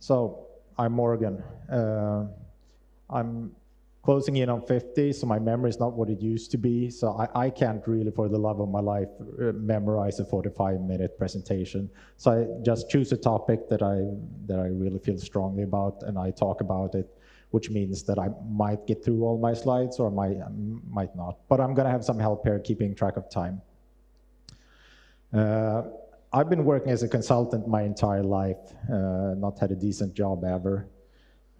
So I'm Morgan. I'm closing in on 50, so my memory is not what it used to be. So I can't really, for the love of my life, memorize a 45-minute presentation. So I just choose a topic that I really feel strongly about, and I talk about it, which means that I might get through all my slides or might not. But I'm going to have some help here keeping track of time. I've been working as a consultant my entire life, not had a decent job ever.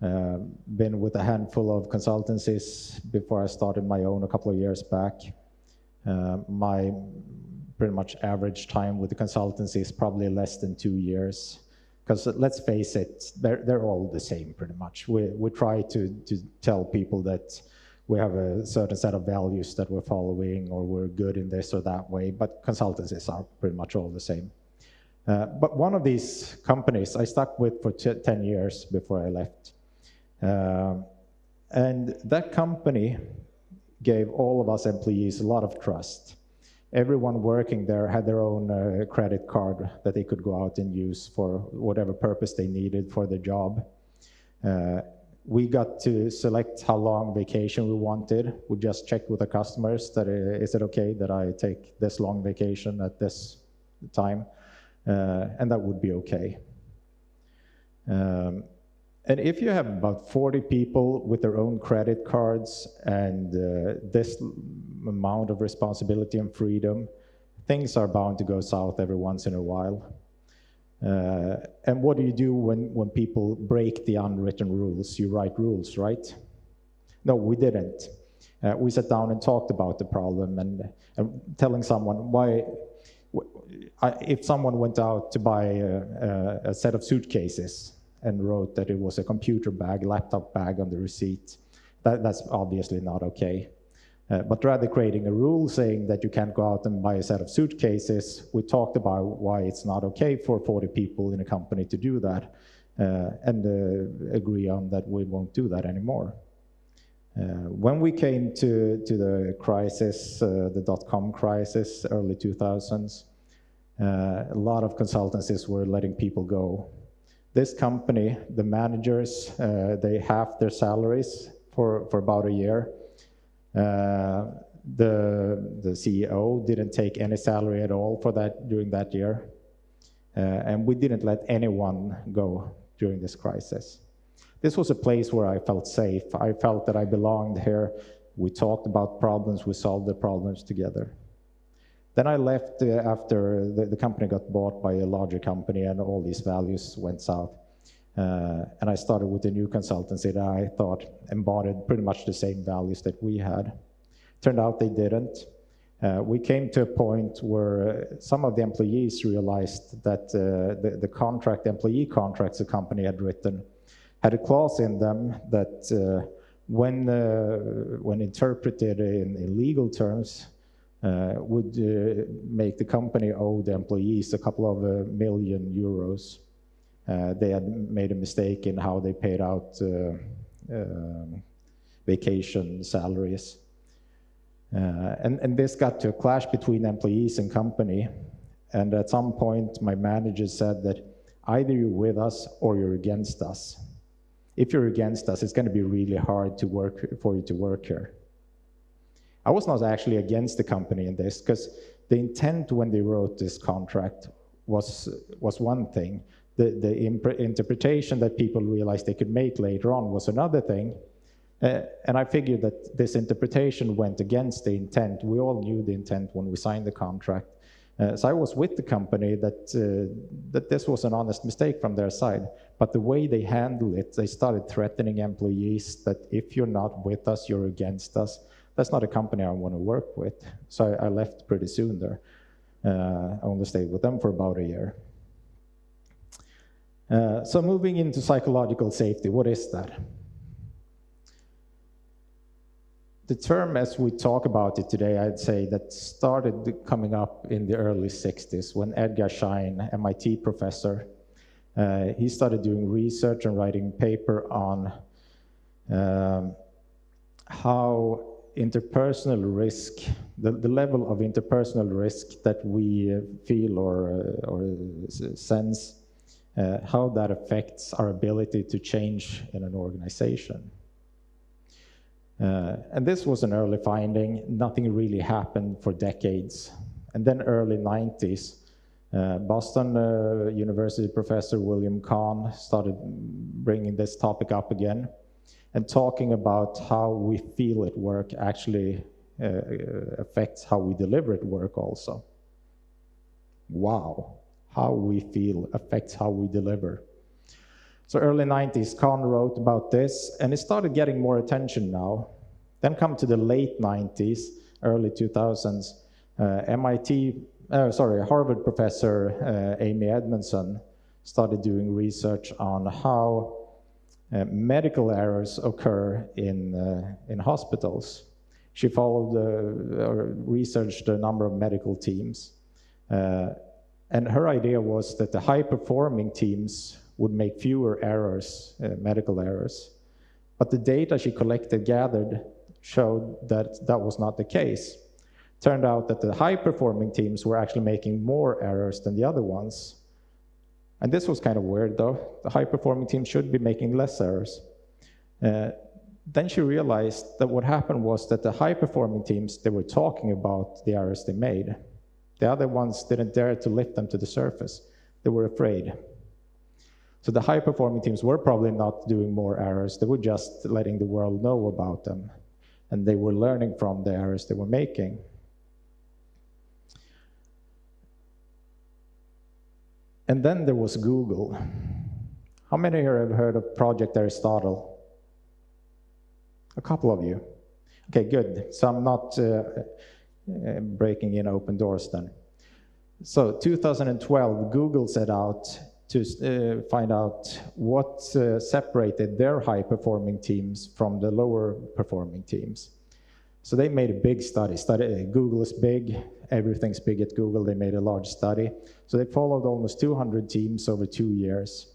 Been with a handful of consultancies before I started my own a couple of years back. My pretty much average time with the consultancy is probably less than 2 years. Because let's face it, they're all the same pretty much. We try to tell people that we have a certain set of values that we're following, or we're good in this or that way, but consultancies are pretty much all the same. But one of these companies I stuck with for 10 years before I left. And that company gave all of us employees a lot of trust. Everyone working there had their own credit card that they could go out and use for whatever purpose they needed for the job. We got to select how long vacation we wanted. We just checked with the customers that is it okay that I take this long vacation at this time? And that would be okay. And if you have about 40 people with their own credit cards and this amount of responsibility and freedom, things are bound to go south every once in a while. And what do you do when people break the unwritten rules? You write rules, right? No, we didn't. We sat down and talked about the problem and telling someone why. If someone went out to buy a set of suitcases and wrote that it was a computer bag, laptop bag on the receipt, that's obviously not okay. But rather creating a rule saying that you can't go out and buy a set of suitcases, we talked about why it's not okay for 40 people in a company to do that, and agree on that we won't do that anymore. When we came to the crisis, the dot-com crisis, early 2000s, a lot of consultancies were letting people go. This company, the managers, they halved their salaries for about a year. The CEO didn't take any salary at all for that during that year. And we didn't let anyone go during this crisis. This was a place where I felt safe. I felt that I belonged here. We talked about problems, we solved the problems together. Then I left after the company got bought by a larger company and all these values went south. And I started with a new consultancy that I thought embodied pretty much the same values that we had. Turned out they didn't. We came to a point where some of the employees realized that the employee contracts the company had written had a clause in them that when interpreted in legal terms, would make the company owe the employees a couple of million euros. They had made a mistake in how they paid out vacation salaries. And this got to a clash between employees and company. And at some point, my manager said that either you're with us or you're against us. If you're against us, it's going to be really hard for you to work here. I was not actually against the company in this, because the intent when they wrote this contract was one thing. The interpretation that people realized they could make later on was another thing. And I figured that this interpretation went against the intent. We all knew the intent when we signed the contract. So I was with the company that this was an honest mistake from their side. But the way they handled it, they started threatening employees that if you're not with us, you're against us. That's not a company I want to work with. So I left pretty soon there. I only stayed with them for about a year. So moving into psychological safety, what is that? The term as we talk about it today, I'd say that started coming up in the early 60s when Edgar Schein, MIT professor, he started doing research and writing a paper on how interpersonal risk, the level of interpersonal risk that we feel or sense how that affects our ability to change in an organization. And this was an early finding. Nothing really happened for decades. And then early 90s, Boston University professor William Kahn started bringing this topic up again and talking about how we feel at work actually affects how we deliver at work also. Wow, how we feel affects how we deliver. So early 90s, Kahn wrote about this, and it started getting more attention now. Then come to the late 90s, early 2000s, Harvard professor Amy Edmondson started doing research on how medical errors occur in hospitals. She followed or researched a number of medical teams. And her idea was that the high-performing teams would make fewer errors, medical errors. But the data she gathered, showed that that was not the case. Turned out that the high-performing teams were actually making more errors than the other ones. And this was kind of weird, though. The high-performing teams should be making less errors. Then she realized that what happened was that the high-performing teams, they were talking about the errors they made. The other ones didn't dare to lift them to the surface. They were afraid. So the high-performing teams were probably not doing more errors. They were just letting the world know about them. And they were learning from the errors they were making. And then there was Google. How many here have heard of Project Aristotle? A couple of you. Okay, good. So I'm not breaking in open doors then. So 2012, Google set out to find out what separated their high-performing teams from the lower-performing teams. So they made a big study. Google is big, everything's big at Google. They made a large study. So they followed almost 200 teams over 2 years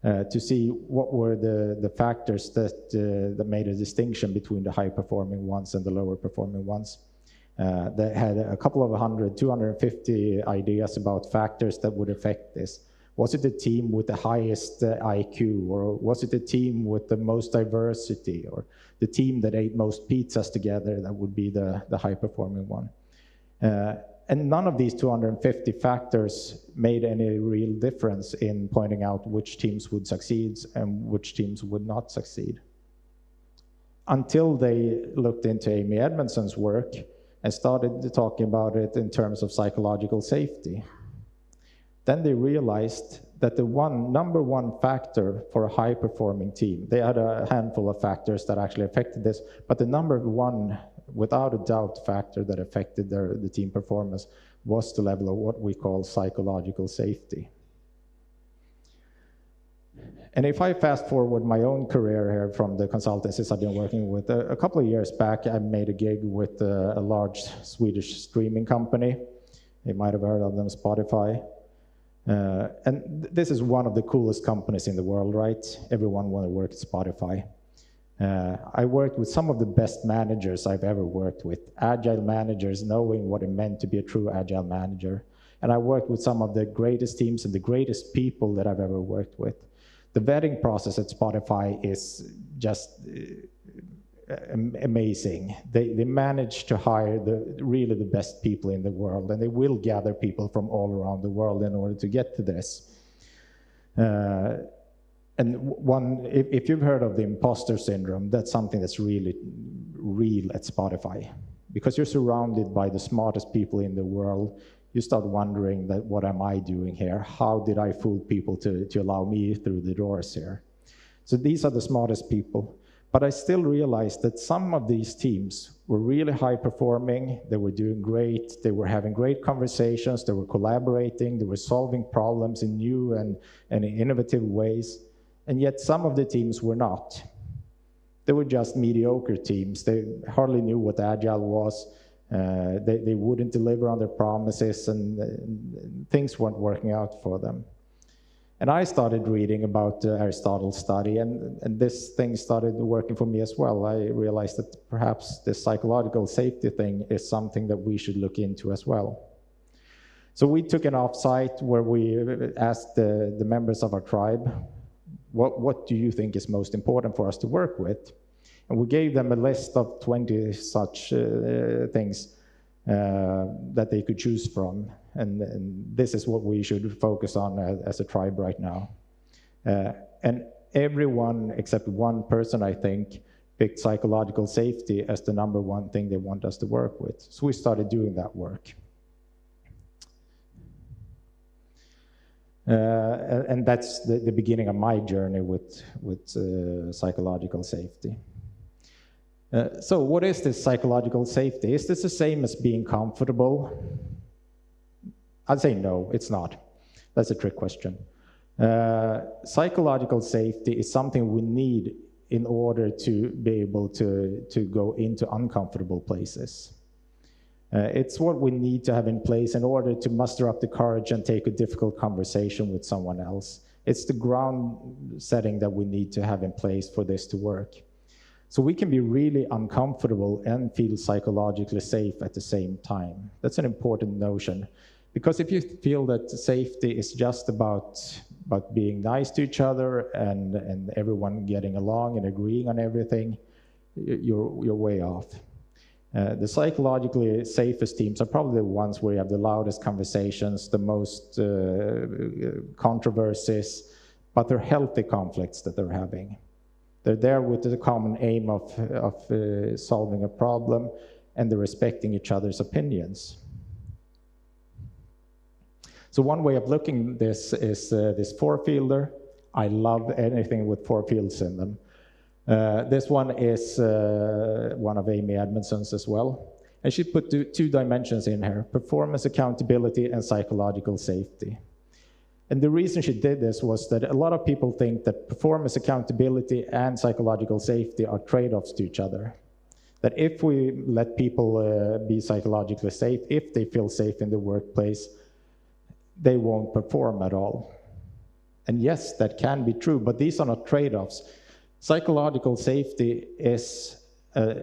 to see what were the factors that made a distinction between the high-performing ones and the lower-performing ones. They had a couple of 250 ideas about factors that would affect this. Was it the team with the highest IQ, or was it the team with the most diversity, or the team that ate most pizzas together? That would be the high-performing one. And none of these 250 factors made any real difference in pointing out which teams would succeed and which teams would not succeed. Until they looked into Amy Edmondson's work and started talking about it in terms of psychological safety. Then they realized that the number one factor for a high-performing team, they had a handful of factors that actually affected this, but the number one, without a doubt, factor that affected the team performance was the level of what we call psychological safety. And if I fast forward my own career here from the consultancies I've been working with, a couple of years back, I made a gig with a large Swedish streaming company. You might have heard of them, Spotify. And this is one of the coolest companies in the world, right? Everyone wants to work at Spotify. I worked with some of the best managers I've ever worked with, Agile managers, knowing what it meant to be a true Agile manager. And I worked with some of the greatest teams and the greatest people that I've ever worked with. The vetting process at Spotify is just amazing. They manage to hire really the best people in the world, and they will gather people from all around the world in order to get to this. And if you've heard of the imposter syndrome, that's something that's really real at Spotify. Because you're surrounded by the smartest people in the world, you start wondering that, what am I doing here? How did I fool people to allow me through the doors here? So these are the smartest people. But I still realized that some of these teams were really high performing, they were doing great, they were having great conversations, they were collaborating, they were solving problems in new and innovative ways, and yet some of the teams were not. They were just mediocre teams. They hardly knew what Agile was, they wouldn't deliver on their promises, and things weren't working out for them. And I started reading about Aristotle's study, and this thing started working for me as well. I realized that perhaps this psychological safety thing is something that we should look into as well. So we took an offsite where we asked the members of our tribe, what do you think is most important for us to work with? And we gave them a list of 20 such things that they could choose from. And this is what we should focus on as a tribe right now. And everyone except one person, I think, picked psychological safety as the #1 thing they want us to work with. So we started doing that work. And that's the beginning of my journey with psychological safety. So what is this psychological safety? Is this the same as being comfortable? I'd say no, it's not. That's a trick question. Psychological safety is something we need in order to be able to go into uncomfortable places. It's what we need to have in place in order to muster up the courage and take a difficult conversation with someone else. It's the ground setting that we need to have in place for this to work. So we can be really uncomfortable and feel psychologically safe at the same time. That's an important notion. Because if you feel that safety is just about being nice to each other and everyone getting along and agreeing on everything, you're way off. The psychologically safest teams are probably the ones where you have the loudest conversations, the most controversies, but they're healthy conflicts that they're having. They're there with the common aim of solving a problem, and they're respecting each other's opinions. So one way of looking at this is this four-fielder. I love anything with four fields in them. This one is one of Amy Edmondson's as well. And she put two dimensions in here: performance accountability and psychological safety. And the reason she did this was that a lot of people think that performance accountability and psychological safety are trade-offs to each other. That if we let people be psychologically safe, if they feel safe in the workplace, they won't perform at all. And yes, that can be true, but these are not trade-offs. Psychological safety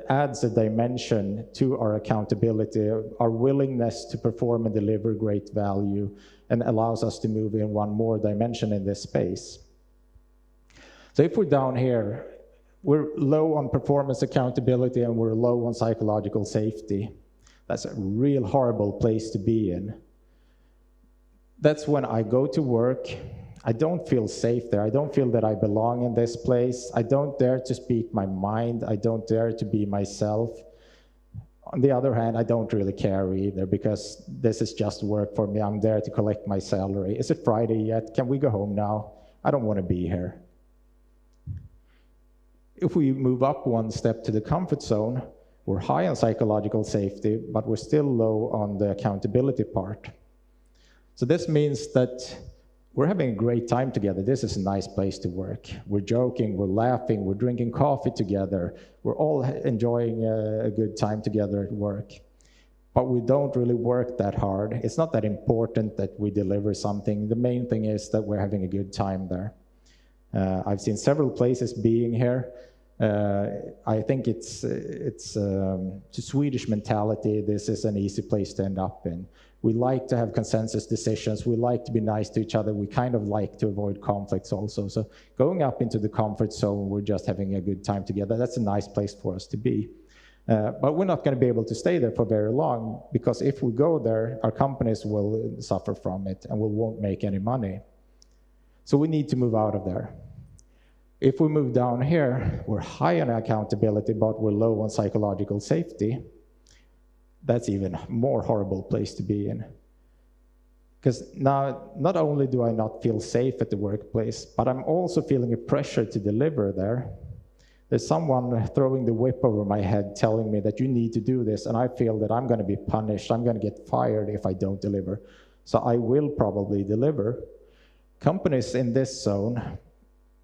adds a dimension to our accountability, our willingness to perform and deliver great value, and allows us to move in one more dimension in this space. So if we're down here, we're low on performance accountability and we're low on psychological safety. That's a real horrible place to be in. That's when I go to work, I don't feel safe there. I don't feel that I belong in this place. I don't dare to speak my mind. I don't dare to be myself. On the other hand, I don't really care either, because this is just work for me. I'm there to collect my salary. Is it Friday yet? Can we go home now? I don't want to be here. If we move up one step to the comfort zone, we're high on psychological safety, but we're still low on the accountability part. So this means that we're having a great time together. This is a nice place to work. We're joking, we're laughing, we're drinking coffee together. We're all enjoying a good time together at work. But we don't really work that hard. It's not that important that we deliver something. The main thing is that we're having a good time there. I've seen several places being here. I think it's to Swedish mentality, this is an easy place to end up in. We like to have consensus decisions. We like to be nice to each other. We kind of like to avoid conflicts also. So going up into the comfort zone, we're just having a good time together. That's a nice place for us to be. But we're not going to be able to stay there for very long, because if we go there, our companies will suffer from it and we won't make any money. So we need to move out of there. If we move down here, we're high on accountability, but we're low on psychological safety. That's even a more horrible place to be in. Because now, not only do I not feel safe at the workplace, but I'm also feeling a pressure to deliver there. There's someone throwing the whip over my head telling me that you need to do this, and I feel that I'm going to be punished, I'm going to get fired if I don't deliver. So I will probably deliver. Companies in this zone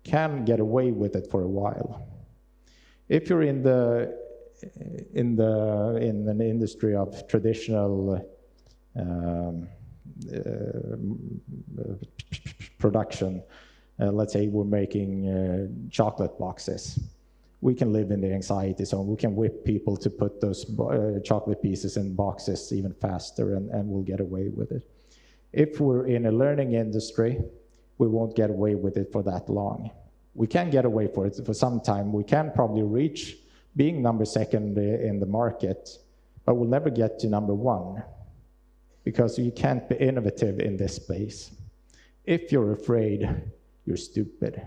can get away with it for a while. If you're in an industry of traditional production, let's say we're making chocolate boxes, we can live in the anxiety zone. We can whip people to put those chocolate pieces in boxes even faster, and we'll get away with it. If we're in a learning industry, we won't get away with it for that long. We can get away for it for some time. We can probably reach being number second in the market, but we'll never get to number one because you can't be innovative in this space. If you're afraid, you're stupid.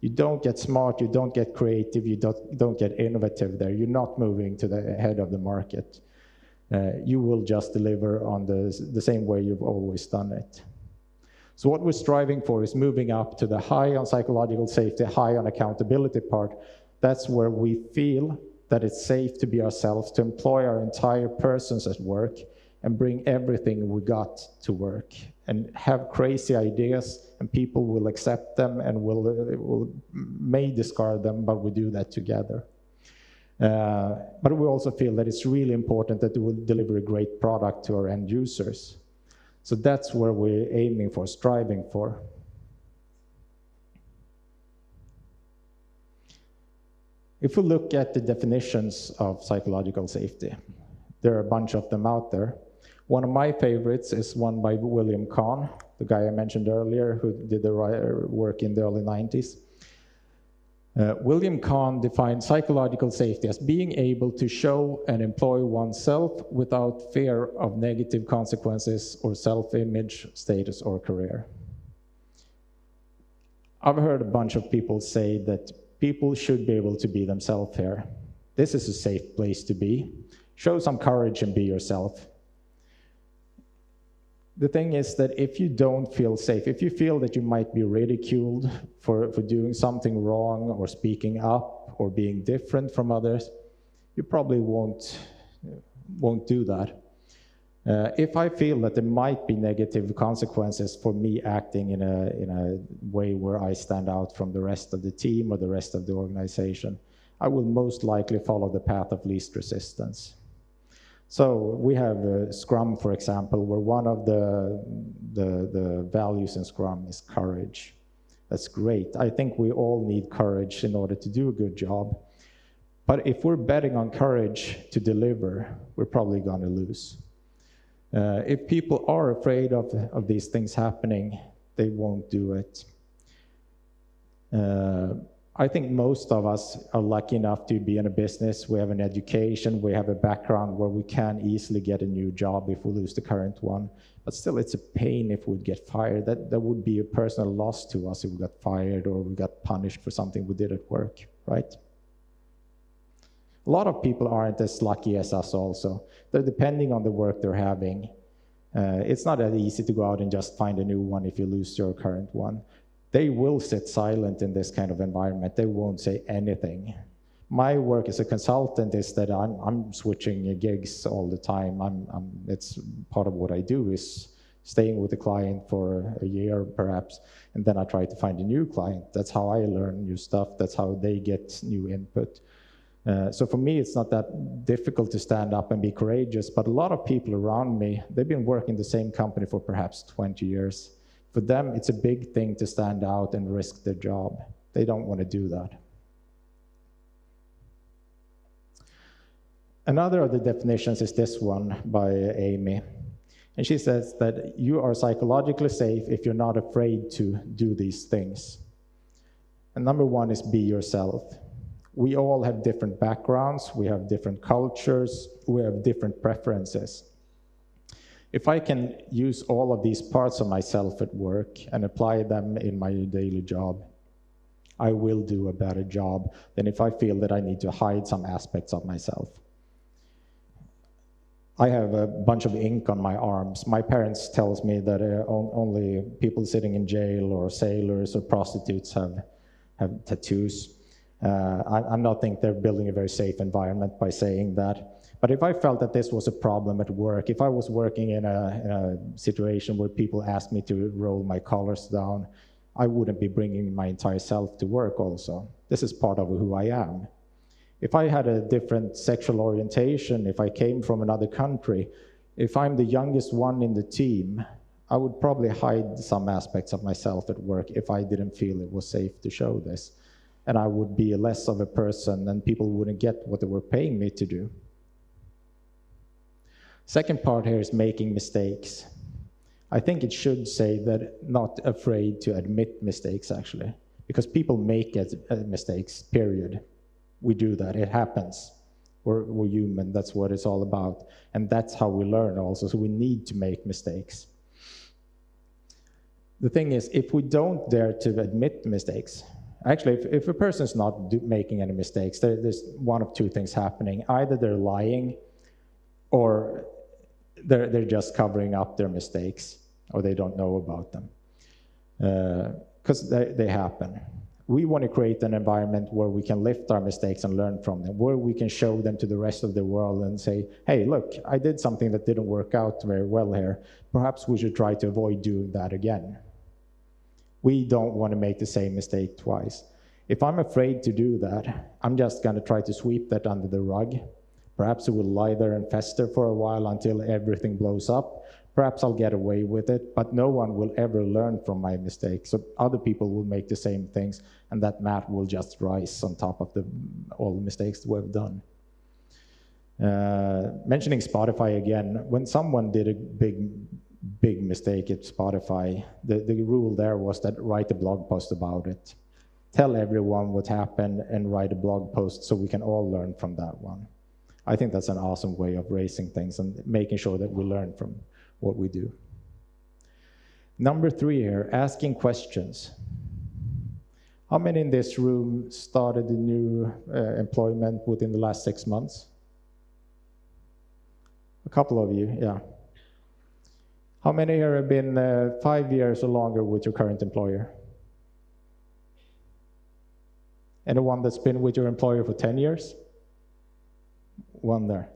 You don't get smart, you don't get creative, you don't get innovative there. You're not moving to the head of the market. You will just deliver on the same way you've always done it. So what we're striving for is moving up to the high on psychological safety, high on accountability part. That's where we feel that it's safe to be ourselves, to employ our entire persons at work and bring everything we got to work and have crazy ideas, and people will accept them and may discard them, but we do that together. But we also feel that it's really important that we will deliver a great product to our end users. So that's where we're aiming for, striving for. If we look at the definitions of psychological safety, there are a bunch of them out there. One of my favorites is one by William Kahn, the guy I mentioned earlier who did the work in the early 90s. William Kahn defined psychological safety as being able to show and employ oneself without fear of negative consequences or self-image, status, or career. I've heard a bunch of people say that people should be able to be themselves here. This is a safe place to be. Show some courage and be yourself. The thing is that if you don't feel safe, if you feel that you might be ridiculed for doing something wrong or speaking up or being different from others, you probably won't do that. If I feel that there might be negative consequences for me acting in a way where I stand out from the rest of the team or the rest of the organization, I will most likely follow the path of least resistance. So we have Scrum, for example, where one of the values in Scrum is courage. That's great. I think we all need courage in order to do a good job. But if we're betting on courage to deliver, we're probably going to lose. If people are afraid of these things happening, they won't do it. I think most of us are lucky enough to be in a business. We have an education, we have a background where we can easily get a new job if we lose the current one. But still, it's a pain if we get fired. That would be a personal loss to us if we got fired or we got punished for something we did at work, right? A lot of people aren't as lucky as us also. They're depending on the work they're having. It's not that easy to go out and just find a new one if you lose your current one. They will sit silent in this kind of environment. They won't say anything. My work as a consultant is that I'm switching gigs all the time. It's part of what I do is staying with the client for a year perhaps, and then I try to find a new client. That's how I learn new stuff. That's how they get new input. So for me, it's not that difficult to stand up and be courageous, but a lot of people around me, they've been working the same company for perhaps 20 years. For them, it's a big thing to stand out and risk their job. They don't want to do that. Another of the definitions is this one by Amy. And she says that you are psychologically safe if you're not afraid to do these things. And number one is be yourself. We all have different backgrounds, we have different cultures, we have different preferences. If I can use all of these parts of myself at work and apply them in my daily job, I will do a better job than if I feel that I need to hide some aspects of myself. I have a bunch of ink on my arms. My parents tells me that only people sitting in jail or sailors or prostitutes have tattoos. I don't think they're building a very safe environment by saying that. But if I felt that this was a problem at work, if I was working in a situation where people asked me to roll my collars down, I wouldn't be bringing my entire self to work also. This is part of who I am. If I had a different sexual orientation, if I came from another country, if I'm the youngest one in the team, I would probably hide some aspects of myself at work if I didn't feel it was safe to show this. And I would be less of a person and people wouldn't get what they were paying me to do. Second part here is making mistakes. I think it should say that not afraid to admit mistakes, actually, because people make mistakes, period. We do that, it happens. We're human, that's what it's all about. And that's how we learn also, so we need to make mistakes. The thing is, if we don't dare to admit mistakes, actually, if a person's not making any mistakes, there's one of two things happening. Either they're lying, or they're just covering up their mistakes, or they don't know about them. Because they happen. We want to create an environment where we can lift our mistakes and learn from them, where we can show them to the rest of the world and say, hey, look, I did something that didn't work out very well here. Perhaps we should try to avoid doing that again. We don't want to make the same mistake twice. If I'm afraid to do that, I'm just going to try to sweep that under the rug. Perhaps it will lie there and fester for a while until everything blows up. Perhaps I'll get away with it, but no one will ever learn from my mistakes. So other people will make the same things, and that mat will just rise on top of all the mistakes we've done. Mentioning Spotify again, when someone did a big mistake at Spotify, the rule there was that write a blog post about it. Tell everyone what happened and write a blog post so we can all learn from that one. I think that's an awesome way of raising things and making sure that we learn from what we do. Number 3 here, asking questions. How many in this room started a new employment within the last 6 months? A couple of you, yeah. How many here have been 5 years or longer with your current employer? Anyone that's been with your employer for 10 years? One there.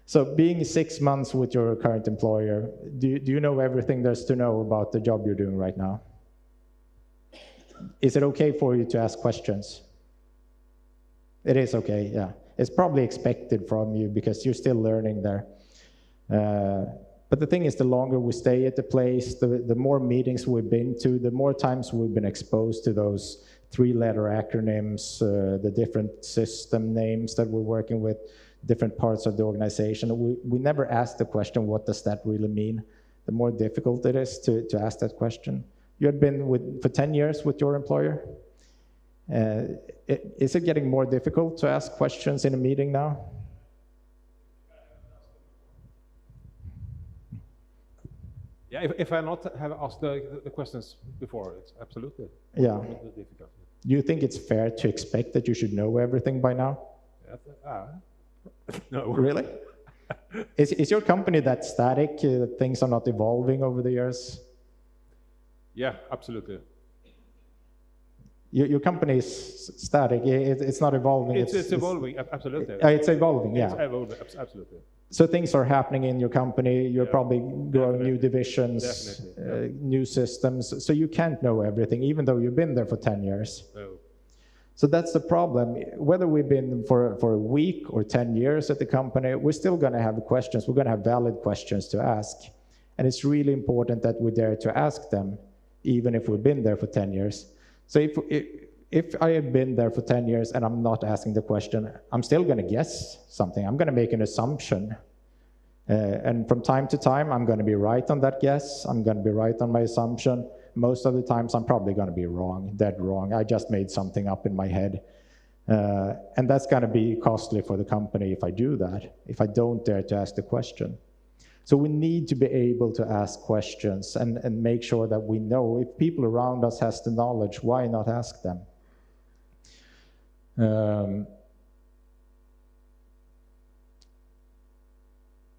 So being 6 months with your current employer, do you know everything there's to know about the job you're doing right now? Is it okay for you to ask questions? It is okay, yeah. It's probably expected from you because you're still learning there. But the thing is, the longer we stay at the place, the more meetings we've been to, the more times we've been exposed to those 3-letter acronyms, the different system names that we're working with, different parts of the organization. We never ask the question, what does that really mean? The more difficult it is to ask that question. You had been for 10 years with your employer. Is it getting more difficult to ask questions in a meeting now? Yeah, if I not have asked the questions before, it's absolutely difficult. Do you think it's fair to expect that you should know everything by now? No. Really? Is your company that static, that things are not evolving over the years? Yeah, absolutely. Your company is static, it's not evolving. It's evolving, absolutely. It's evolving, yeah. It's evolving, absolutely. So things are happening in your company, you're probably growing new divisions, new systems, so you can't know everything, even though you've been there for 10 years. No. So that's the problem. Whether we've been for a week or 10 years at the company, we're still going to have questions. We're going to have valid questions to ask. And it's really important that we dare to ask them, even if we've been there for 10 years. So if I have been there for 10 years and I'm not asking the question, I'm still going to guess something. I'm going to make an assumption. And from time to time, I'm going to be right on that guess. I'm going to be right on my assumption. Most of the times, I'm probably going to be wrong, dead wrong. I just made something up in my head. And that's going to be costly for the company if I do that, if I don't dare to ask the question. So we need to be able to ask questions and make sure that we know if people around us has the knowledge, why not ask them?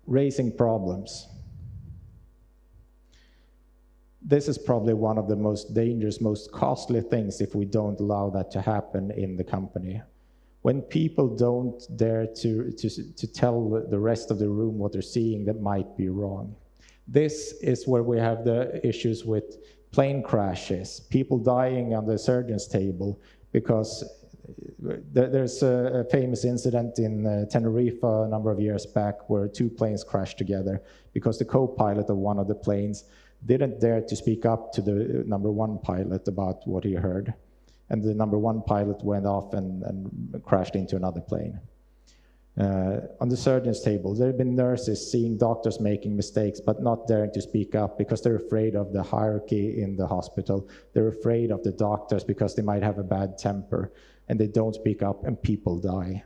Raising problems. This is probably one of the most dangerous, most costly things if we don't allow that to happen in the company. When people don't dare to tell the rest of the room what they're seeing that might be wrong. This is where we have the issues with plane crashes, people dying on the surgeon's table, because there's a famous incident in Tenerife a number of years back where 2 planes crashed together because the co-pilot of one of the planes didn't dare to speak up to the #1 pilot about what he heard. And the #1 pilot went off and crashed into another plane. On the surgeon's table, there have been nurses seeing doctors making mistakes but not daring to speak up because they're afraid of the hierarchy in the hospital. They're afraid of the doctors because they might have a bad temper, and they don't speak up and people die.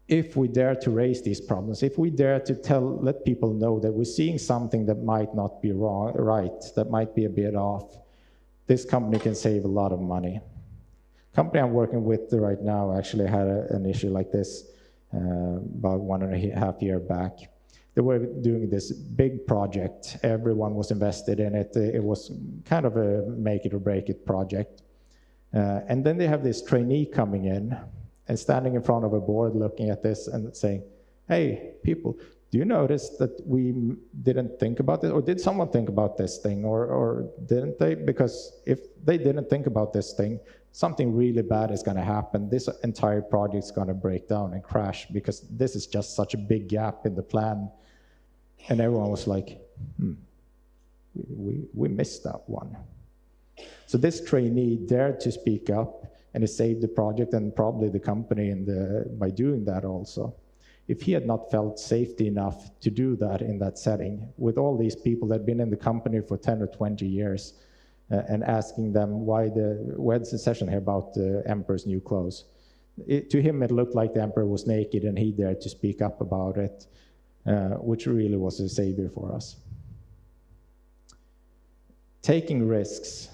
If we dare to raise these problems, if we dare to let people know that we're seeing something that might not be right, that might be a bit off, this company can save a lot of money. The company I'm working with right now actually had an issue like this about 1.5 years back. They were doing this big project. Everyone was invested in it. It was kind of a make it or break it project. And then they have this trainee coming in and standing in front of a board looking at this and saying, hey, people, do you notice that we didn't think about it? Or did someone think about this thing? Or didn't they? Because if they didn't think about this thing, something really bad is going to happen. This entire project is going to break down and crash because this is just such a big gap in the plan. And everyone was like, we missed that one. So this trainee dared to speak up, and it saved the project and probably the company by doing that also. If he had not felt safety enough to do that in that setting, with all these people that had been in the company for 10 or 20 years, and asking them we had a session here about the emperor's new clothes. To him, it looked like the emperor was naked, and he dared to speak up about it, which really was a savior for us. Taking risks.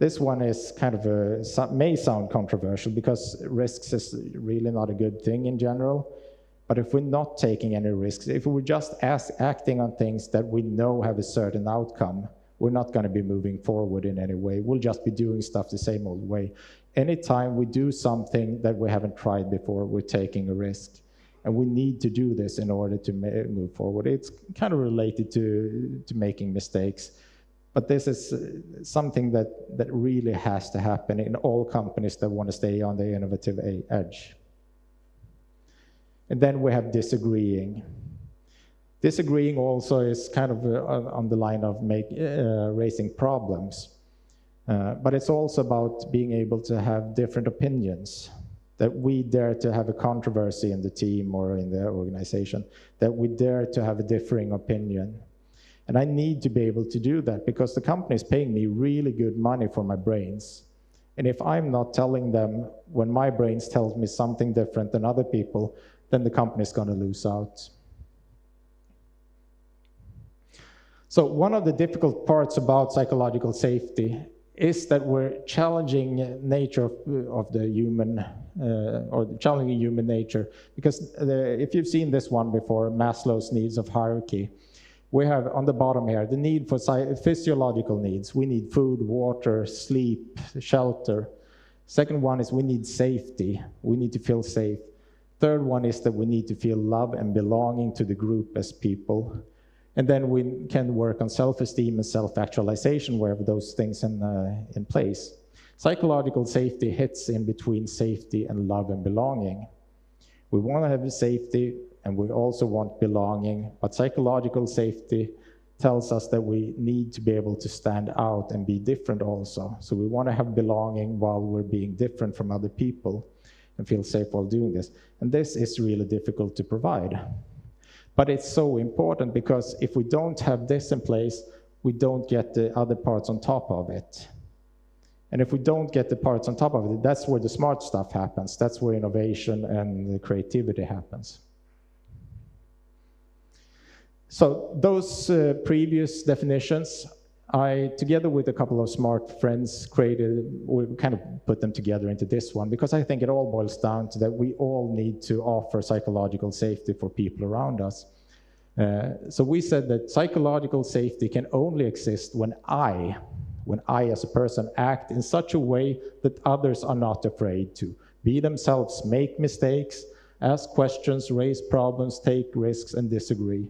This one is kind of may sound controversial because risks is really not a good thing in general. But if we're not taking any risks, if we're just acting on things that we know have a certain outcome, we're not going to be moving forward in any way. We'll just be doing stuff the same old way. Anytime we do something that we haven't tried before, we're taking a risk. And we need to do this in order to move forward. It's kind of related to making mistakes. But this is something that really has to happen in all companies that want to stay on the innovative edge. And then we have disagreeing. Disagreeing also is kind of on the line of raising problems. But it's also about being able to have different opinions, that we dare to have a controversy in the team or in the organization, that we dare to have a differing opinion. And I need to be able to do that because the company is paying me really good money for my brains. And if I'm not telling them when my brains tells me something different than other people, then the company is going to lose out. So one of the difficult parts about psychological safety is that we're challenging nature of the human, or challenging human nature. Because if you've seen this one before, Maslow's Needs of hierarchy, we have on the bottom here the need for physiological needs. We need food, water, sleep, shelter. Second one is we need safety. We need to feel safe. Third one is that we need to feel love and belonging to the group as people. And then we can work on self-esteem and self-actualization wherever those things in place. Psychological safety hits in between safety and love and belonging. We want to have safety, and we also want belonging, but psychological safety tells us that we need to be able to stand out and be different also. So we want to have belonging while we're being different from other people and feel safe while doing this. And this is really difficult to provide. But it's so important because if we don't have this in place, we don't get the other parts on top of it. And if we don't get the parts on top of it, that's where the smart stuff happens. That's where innovation and the creativity happens. So those previous definitions, I, together with a couple of smart friends, we kind of put them together into this one, because I think it all boils down to that we all need to offer psychological safety for people around us. So we said that psychological safety can only exist when I as a person act in such a way that others are not afraid to be themselves, make mistakes, ask questions, raise problems, take risks, and disagree,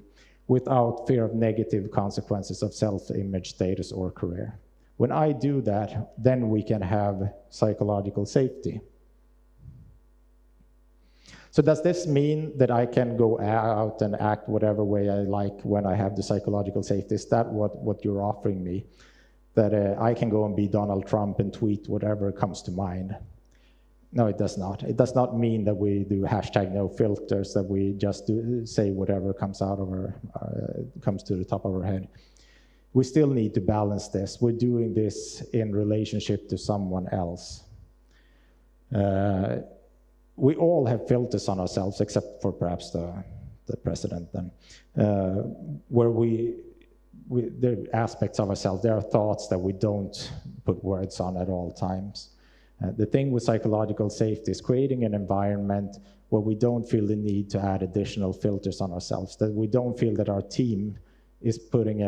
without fear of negative consequences of self-image, status, or career. When I do that, then we can have psychological safety. So does this mean that I can go out and act whatever way I like when I have the psychological safety? Is that what you're offering me? That I can go and be Donald Trump and tweet whatever comes to mind? No, it does not. It does not mean that we do hashtag no filters, that we just say whatever comes out of comes to the top of our head. We still need to balance this. We're doing this in relationship to someone else. We all have filters on ourselves, except for perhaps the president then, where there are aspects of ourselves, there are thoughts that we don't put words on at all times. The thing with psychological safety is creating an environment where we don't feel the need to add additional filters on ourselves, that we don't feel that our team is creating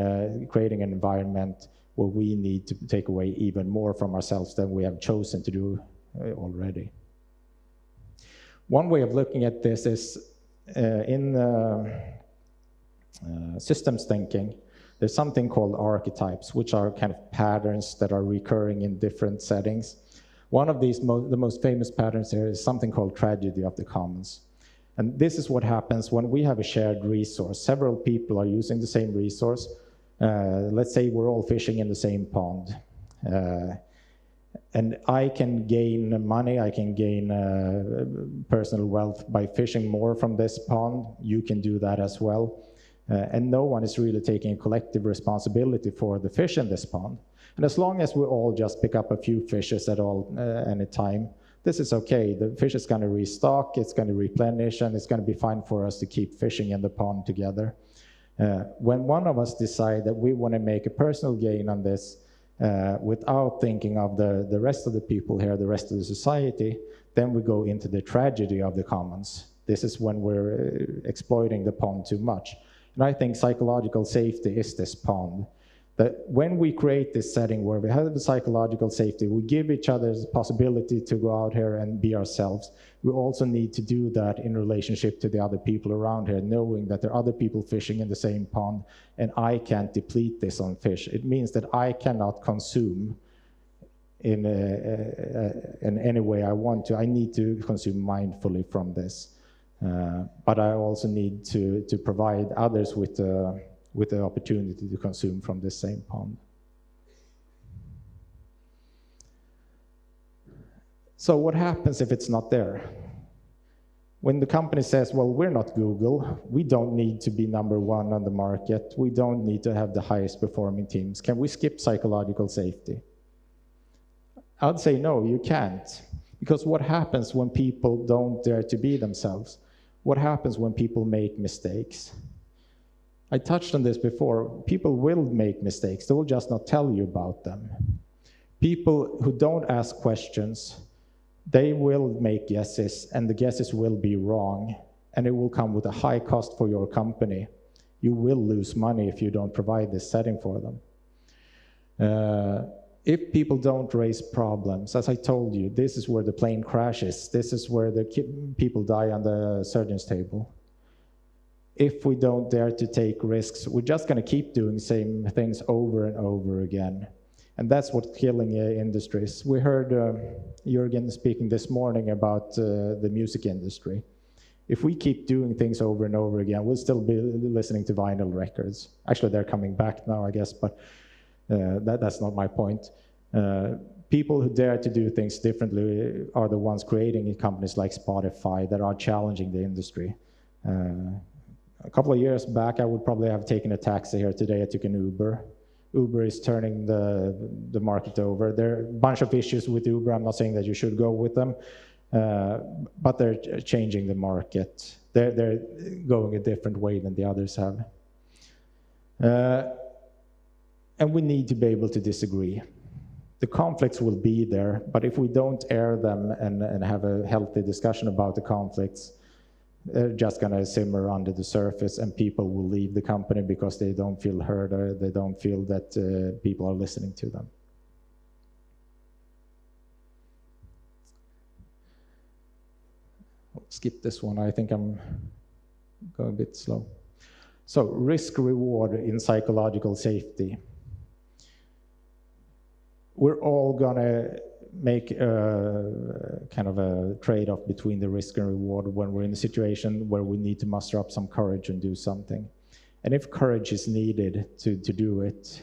an environment where we need to take away even more from ourselves than we have chosen to do already. One way of looking at this is in systems thinking, there's something called archetypes, which are kind of patterns that are recurring in different settings. One of these, the most famous patterns here is something called tragedy of the commons. And this is what happens when we have a shared resource. Several people are using the same resource. Let's say we're all fishing in the same pond. And I can gain money, I can gain personal wealth by fishing more from this pond. You can do that as well. And no one is really taking collective responsibility for the fish in this pond. And as long as we all just pick up a few fishes at any time, this is okay. The fish is going to restock, it's going to replenish, and it's going to be fine for us to keep fishing in the pond together. When one of us decide that we want to make a personal gain on this, without thinking of the rest of the people here, the rest of the society, then we go into the tragedy of the commons. This is when we're exploiting the pond too much. And I think psychological safety is this pond. That when we create this setting where we have the psychological safety, we give each other the possibility to go out here and be ourselves. We also need to do that in relationship to the other people around here, knowing that there are other people fishing in the same pond, and I can't deplete this on fish. It means that I cannot consume in any way I want to. I need to consume mindfully from this. But I also need to provide others with the opportunity to consume from this same pond. So what happens if it's not there? When the company says, well, we're not Google, we don't need to be #1 on the market, we don't need to have the highest performing teams, can we skip psychological safety? I'd say no, you can't. Because what happens when people don't dare to be themselves? What happens when people make mistakes? I touched on this before. People will make mistakes. They will just not tell you about them. People who don't ask questions, they will make guesses, and the guesses will be wrong, and it will come with a high cost for your company. You will lose money if you don't provide this setting for them. If people don't raise problems, as I told you, this is where the plane crashes. This is where the people die on the surgeon's table. If we don't dare to take risks, we're just going to keep doing the same things over and over again. And that's what's killing industries. We heard Jürgen speaking this morning about the music industry. If we keep doing things over and over again, we'll still be listening to vinyl records. Actually, they're coming back now, I guess, but that's not my point. People who dare to do things differently are the ones creating companies like Spotify that are challenging the industry. A couple of years back, I would probably have taken a taxi here. Today I took an Uber. Uber is turning the market over. There are a bunch of issues with Uber. I'm not saying that you should go with them, but they're changing the market. They're going a different way than the others have. And we need to be able to disagree. The conflicts will be there, but if we don't air them and have a healthy discussion about the conflicts, they're just going to simmer under the surface, and people will leave the company because they don't feel heard, or they don't feel that people are listening to them. I'll skip this one. I think I'm going a bit slow. So, risk-reward in psychological safety. We're all going to make a kind of a trade-off between the risk and reward when we're in a situation where we need to muster up some courage and do something. And if courage is needed to do it,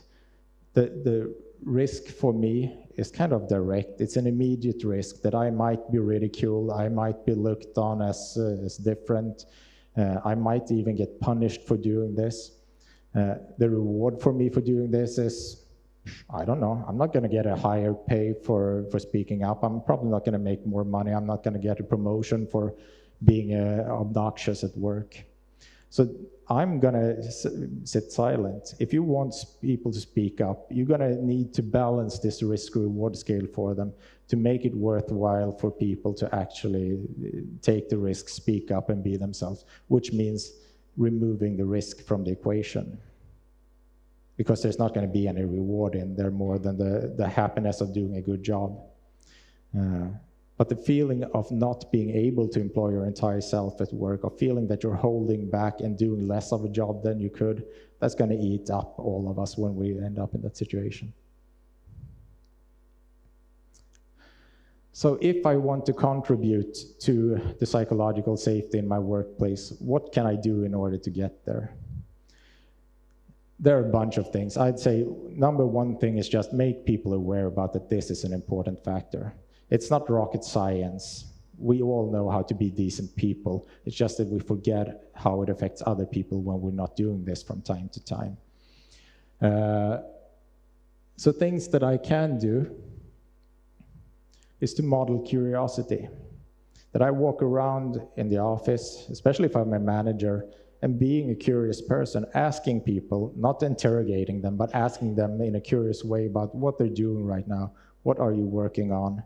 the risk for me is kind of direct. It's an immediate risk that I might be ridiculed, I might be looked on as different, I might even get punished for doing this. The reward for me for doing this is, I don't know, I'm not going to get a higher pay for speaking up. I'm probably not going to make more money. I'm not going to get a promotion for being obnoxious at work. So I'm going to sit silent. If you want people to speak up, you're going to need to balance this risk-reward scale for them to make it worthwhile for people to actually take the risk, speak up, and be themselves, which means removing the risk from the equation. Because there's not going to be any reward in there more than the happiness of doing a good job. But the feeling of not being able to employ your entire self at work, or feeling that you're holding back and doing less of a job than you could, that's going to eat up all of us when we end up in that situation. So if I want to contribute to the psychological safety in my workplace, what can I do in order to get there? There are a bunch of things. I'd say number one thing is just make people aware about that this is an important factor. It's not rocket science. We all know how to be decent people. It's just that we forget how it affects other people when we're not doing this from time to time. So things that I can do is to model curiosity. That I walk around in the office, especially if I'm a manager, and being a curious person, asking people, not interrogating them, but asking them in a curious way about what they're doing right now. What are you working on?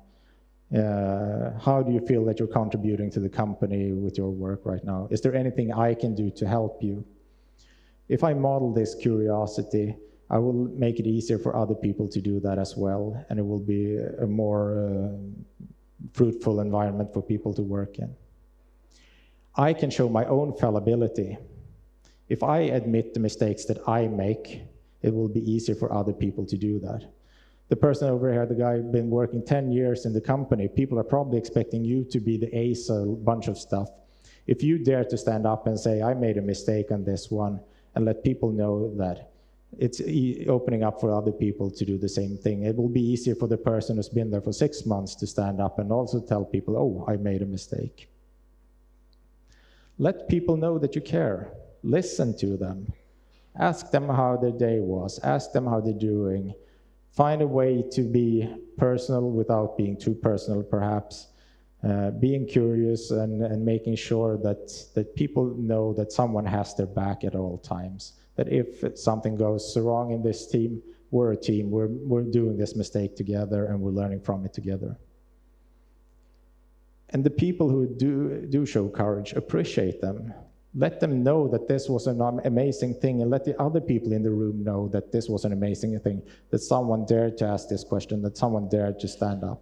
How do you feel that you're contributing to the company with your work right now? Is there anything I can do to help you? If I model this curiosity, I will make it easier for other people to do that as well, and it will be a more fruitful environment for people to work in. I can show my own fallibility. If I admit the mistakes that I make, it will be easier for other people to do that. The person over here, the guy been working 10 years in the company, people are probably expecting you to be the ace of a bunch of stuff. If you dare to stand up and say, I made a mistake on this one, and let people know that, it's opening up for other people to do the same thing. It will be easier for the person who's been there for 6 months to stand up and also tell people, oh, I made a mistake. Let people know that you care. Listen to them. Ask them how their day was. Ask them how they're doing. Find a way to be personal without being too personal, perhaps. Being curious and making sure that people know that someone has their back at all times. That if something goes wrong in this team, we're a team. We're doing this mistake together and we're learning from it together. And the people who do show courage, appreciate them. Let them know that this was an amazing thing, and let the other people in the room know that this was an amazing thing, that someone dared to ask this question, that someone dared to stand up.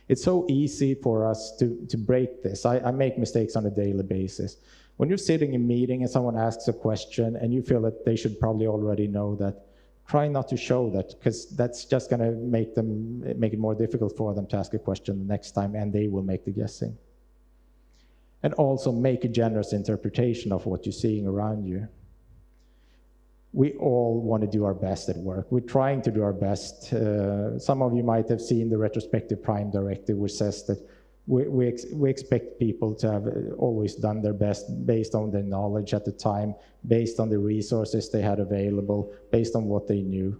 It's so easy for us to break this. I make mistakes on a daily basis. When you're sitting in a meeting and someone asks a question and you feel that they should probably already know that, try not to show that, because that's just going to make it more difficult for them to ask a question the next time, and they will make the guessing. And also make a generous interpretation of what you're seeing around you. We all want to do our best at work. We're trying to do our best. Some of you might have seen the retrospective prime directive, which says that we expect people to have always done their best based on their knowledge at the time, based on the resources they had available, based on what they knew.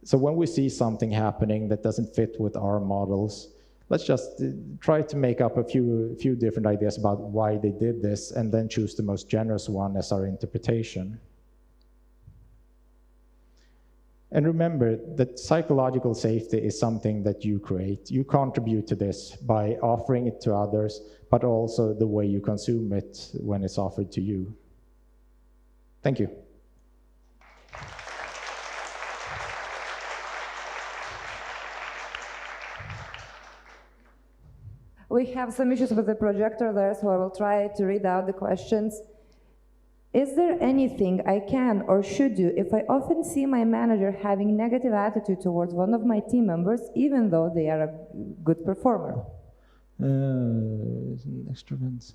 So when we see something happening that doesn't fit with our models, let's just try to make up a few different ideas about why they did this, and then choose the most generous one as our interpretation. And remember that psychological safety is something that you create. You contribute to this by offering it to others, but also the way you consume it when it's offered to you. Thank you. We have some issues with the projector there, so I will try to read out the questions. Is there anything I can or should do if I often see my manager having negative attitude towards one of my team members, even though they are a good performer? Extravagance.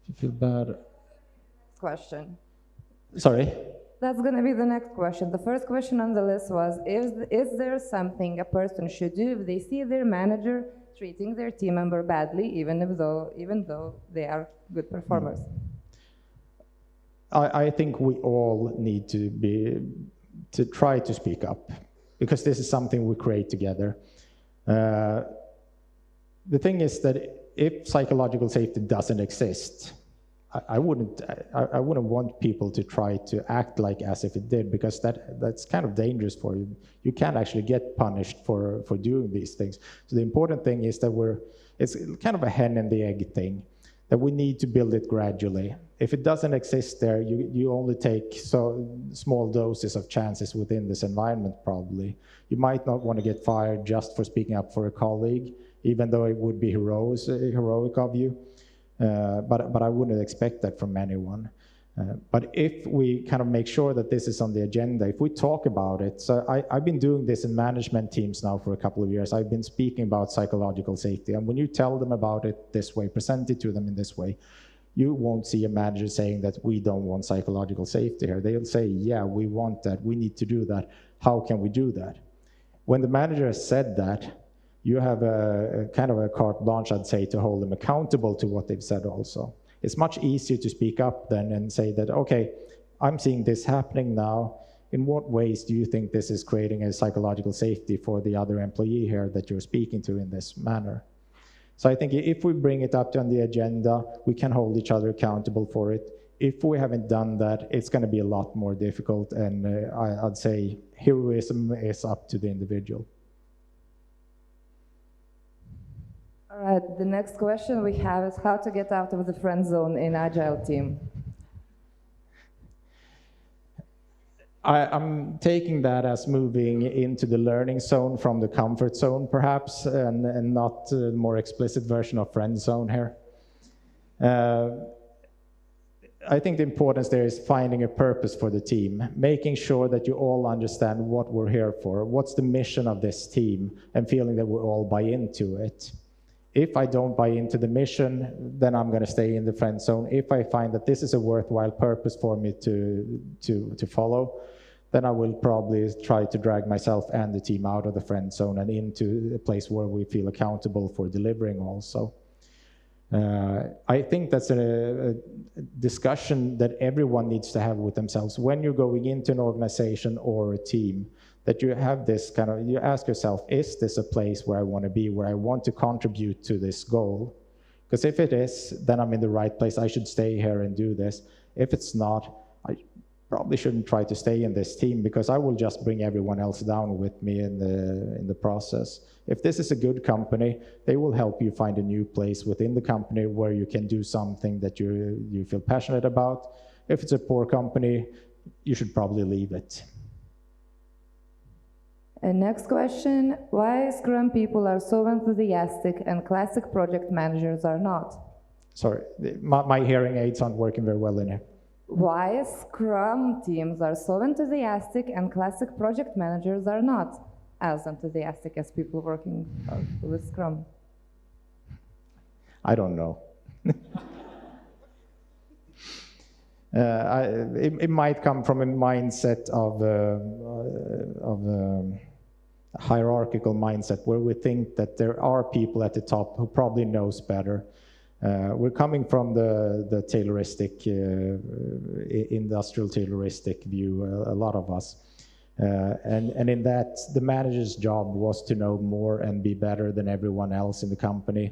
If you feel bad. Question. Sorry? That's going to be the next question. The first question on the list was, is there something a person should do if they see their manager treating their team member badly, even though they are good performers? I think we all need to try to speak up, because this is something we create together. The thing is that if psychological safety doesn't exist, I wouldn't want people to try to act like as if it did, because that's kind of dangerous for you. You can't actually get punished for doing these things. So the important thing is that it's kind of a hen and the egg thing, that we need to build it gradually. If it doesn't exist there, you only take so small doses of chances within this environment probably. You might not want to get fired just for speaking up for a colleague, even though it would be heroic of you. But I wouldn't expect that from anyone. But if we kind of make sure that this is on the agenda, if we talk about it, so I've been doing this in management teams now for a couple of years. I've been speaking about psychological safety, and when you tell them about it this way, present it to them in this way, you won't see a manager saying that we don't want psychological safety here. They'll say, yeah, we want that, we need to do that. How can we do that? When the manager has said that, you have a kind of a carte blanche, I'd say, to hold them accountable to what they've said also. It's much easier to speak up then and say that, okay, I'm seeing this happening now. In what ways do you think this is creating a psychological safety for the other employee here that you're speaking to in this manner? So I think if we bring it up on the agenda, we can hold each other accountable for it. If we haven't done that, it's going to be a lot more difficult, and I'd say heroism is up to the individual. All right, the next question we have is how to get out of the friend zone in Agile team. I'm taking that as moving into the learning zone from the comfort zone, perhaps, and not a more explicit version of friend zone here. I think the importance there is finding a purpose for the team, making sure that you all understand what we're here for, what's the mission of this team, and feeling that we all buy into it. If I don't buy into the mission, then I'm going to stay in the friend zone. If I find that this is a worthwhile purpose for me to follow, then I will probably try to drag myself and the team out of the friend zone and into a place where we feel accountable for delivering also. I think that's a discussion that everyone needs to have with themselves. When you're going into an organization or a team, that you have this kind of, you ask yourself, is this a place where I want to be, where I want to contribute to this goal? Because if it is, then I'm in the right place. I should stay here and do this. If it's not, I probably shouldn't try to stay in this team, because I will just bring everyone else down with me in the process. If this is a good company, they will help you find a new place within the company where you can do something that you feel passionate about. If it's a poor company, you should probably leave it. And next question, why Scrum people are so enthusiastic and classic project managers are not? Sorry, my hearing aids aren't working very well in here. Why Scrum teams are so enthusiastic and classic project managers are not as enthusiastic as people working with Scrum? I don't know. It might come from a mindset of hierarchical mindset, where we think that there are people at the top who probably knows better. We're coming from the Tayloristic, industrial Tayloristic view, a lot of us. And in that, the manager's job was to know more and be better than everyone else in the company.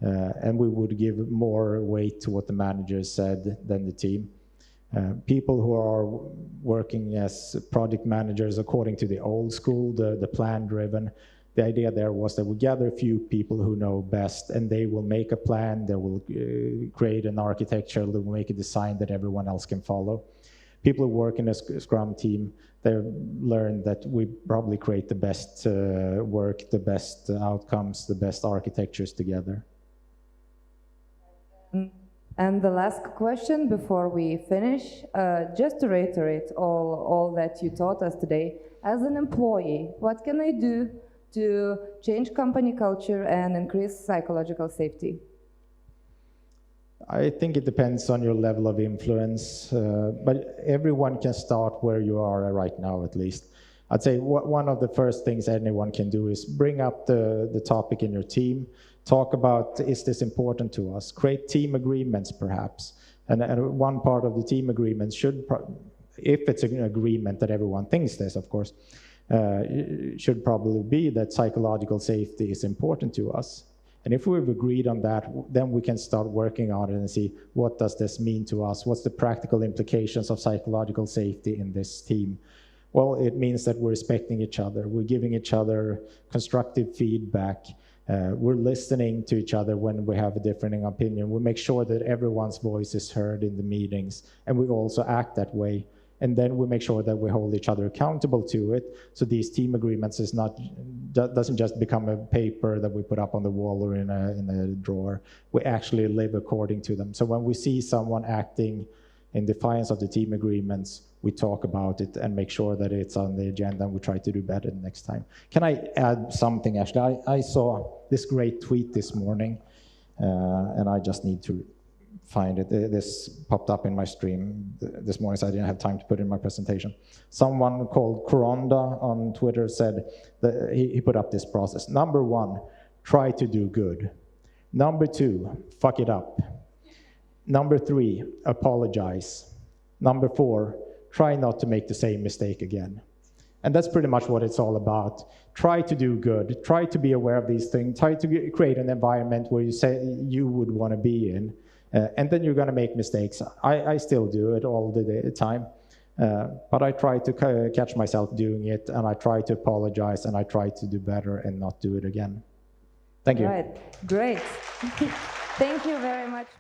And we would give more weight to what the manager said than the team. People who are working as project managers according to the old school, the plan-driven, the idea there was that we gather a few people who know best, and they will make a plan, they will create an architecture, they will make a design that everyone else can follow. People who work in a Scrum team, they learn that we probably create the best work, the best outcomes, the best architectures together. And the last question before we finish, just to reiterate all that you taught us today, as an employee, what can I do to change company culture and increase psychological safety? I think it depends on your level of influence, but everyone can start where you are right now, at least. I'd say one of the first things anyone can do is bring up the topic in your team, talk about, is this important to us? Create team agreements, perhaps. And one part of the team agreement should, if it's an agreement that everyone thinks this, of course, should probably be that psychological safety is important to us. And if we've agreed on that, then we can start working on it and see, what does this mean to us? What's the practical implications of psychological safety in this team? Well, it means that we're respecting each other. We're giving each other constructive feedback. We're listening to each other when we have a differing opinion. We make sure that everyone's voice is heard in the meetings, and we also act that way. And then we make sure that we hold each other accountable to it. So these team agreements doesn't just become a paper that we put up on the wall or in a drawer. We actually live according to them. So when we see someone acting in defiance of the team agreements, we talk about it and make sure that it's on the agenda, and we try to do better next time. Can I add something, actually? I saw this great tweet this morning, and I just need to find it. This popped up in my stream this morning, so I didn't have time to put it in my presentation. Someone called Coronda on Twitter said that he put up this process. Number 1, try to do good. Number 2, fuck it up. Number 3, apologize. Number 4, try not to make the same mistake again. And that's pretty much what it's all about. Try to do good. Try to be aware of these things. Try to create an environment where you say you would want to be in. And then you're going to make mistakes. I still do it all the time. But I try to catch myself doing it, and I try to apologize, and I try to do better and not do it again. Thank you. Right. Great. Thank you very much.